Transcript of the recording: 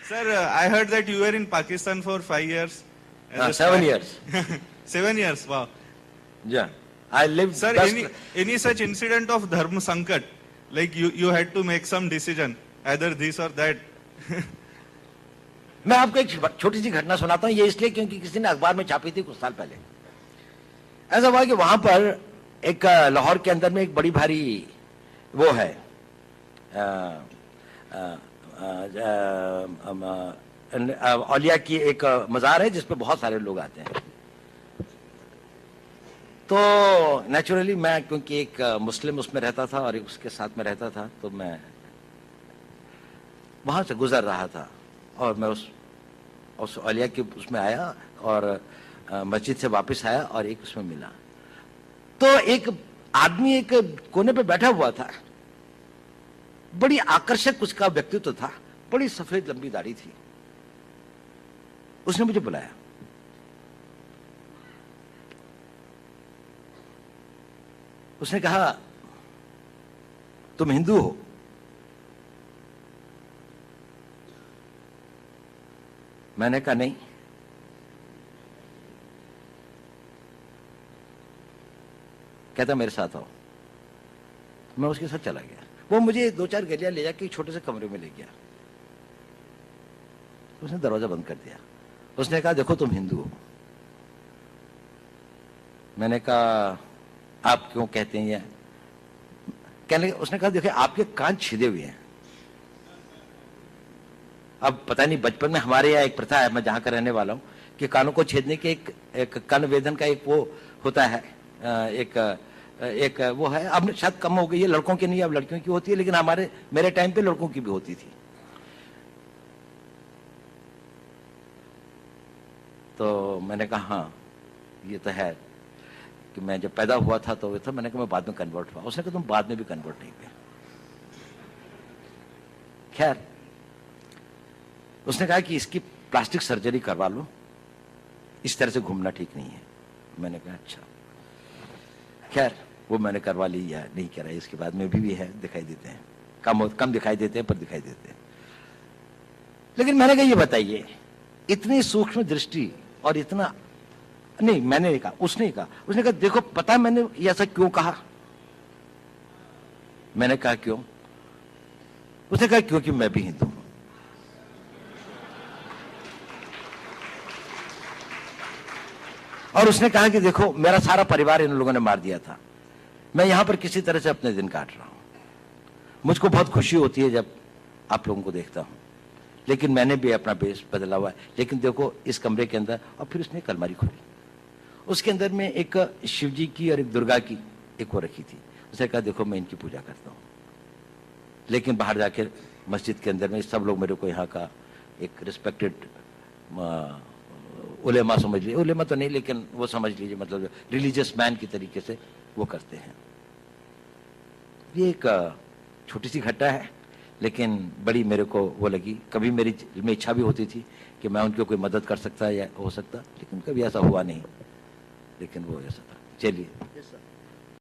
Sir, I heard that you were in Pakistan for 5 years. as a 7 spy. years. 7 years, wow. Yeah. I lived Sir, best. any such incident of dharma sankat, like you had to make some decision, either this or that. मैं आपको एक छोटी सी घटना सुनाता हूँ, ये इसलिए क्योंकि किसी ने अखबार में छापी थी कुछ साल पहले। ऐसा हुआ कि वहां पर एक लाहौर के अंदर में एक बड़ी भारी वो है औलिया की एक मजार है जिसपे बहुत सारे लोग आते हैं। तो नेचुरली मैं क्योंकि एक मुस्लिम उसमें रहता था और उसके साथ में रहता था, तो मैं वहां से गुजर रहा था और मैं उस औलिया के उसमें आया और मस्जिद से वापस आया और एक उसमें मिला। तो एक आदमी एक कोने पे बैठा हुआ था, बड़ी आकर्षक उसका व्यक्तित्व था, बड़ी सफेद लंबी दाढ़ी थी। उसने मुझे बुलाया, उसने कहा तुम हिंदू हो? मैंने कहा नहीं। कहता मेरे साथ आओ। मैं उसके साथ चला गया। वो मुझे 2-4 गलियां ले जाके छोटे से कमरे में ले गया। उसने दरवाजा बंद कर दिया। उसने कहा देखो तुम हिंदू हो। मैंने कहा आप क्यों कहते हैं ये? कहने उसने कहा देखिए आपके कान छिदे हुए हैं। अब पता नहीं बचपन में हमारे यहाँ एक प्रथा है, मैं जहां का रहने वाला हूं, कि कानों को छेदने के एक कर्ण वेदन का एक वो होता है, एक वो है। अब शायद कम हो गई है, लड़कों की नहीं अब लड़कियों की होती है, लेकिन मेरे टाइम पे लड़कों की भी होती थी। तो मैंने कहा हाँ ये तो है कि मैं जब पैदा हुआ था तो था। मैंने कहा मैं बाद में कन्वर्ट हुआ। उसने कहा तुम बाद में भी कन्वर्ट नहीं हुए। खैर उसने कहा कि इसकी प्लास्टिक सर्जरी करवा लो, इस तरह से घूमना ठीक नहीं है। मैंने कहा अच्छा। खैर वो मैंने करवा ली या नहीं करा, इसके बाद में भी है, दिखाई देते हैं, कम दिखाई देते हैं पर दिखाई देते हैं। लेकिन मैंने कहा ये बताइए इतनी सूक्ष्म दृष्टि और इतना नहीं, मैंने नहीं कहा, उसने कहा। उसने कहा देखो पता है मैंने ये ऐसा क्यों कहा? मैंने कहा क्यों? उसने कहा क्योंकि मैं भी हिंदू हूं। और उसने कहा कि देखो मेरा सारा परिवार इन लोगों ने मार दिया था, मैं यहां पर किसी तरह से अपने दिन काट रहा हूं। मुझको बहुत खुशी होती है जब आप लोगों को देखता हूं, लेकिन मैंने भी अपना बेस बदला हुआ है। लेकिन देखो इस कमरे के अंदर, और फिर उसने एक अलमारी खोली, उसके अंदर में एक शिव जी की और एक दुर्गा की एक वो रखी थी। उसने कहा देखो मैं इनकी पूजा करता हूं, लेकिन बाहर जाकर मस्जिद के अंदर में सब लोग मेरे को यहाँ का एक रिस्पेक्टेड उलेमा समझ लीजिए, उलेमा तो नहीं लेकिन वो समझ लीजिए, मतलब रिलीजियस मैन की तरीके से वो करते हैं। ये एक छोटी सी घटना है, लेकिन बड़ी मेरे को वो लगी। कभी मेरी में इच्छा भी होती थी कि मैं उनकी कोई मदद कर सकता या हो सकता, लेकिन कभी ऐसा हुआ नहीं। लेकिन वो ऐसा था। चलिए।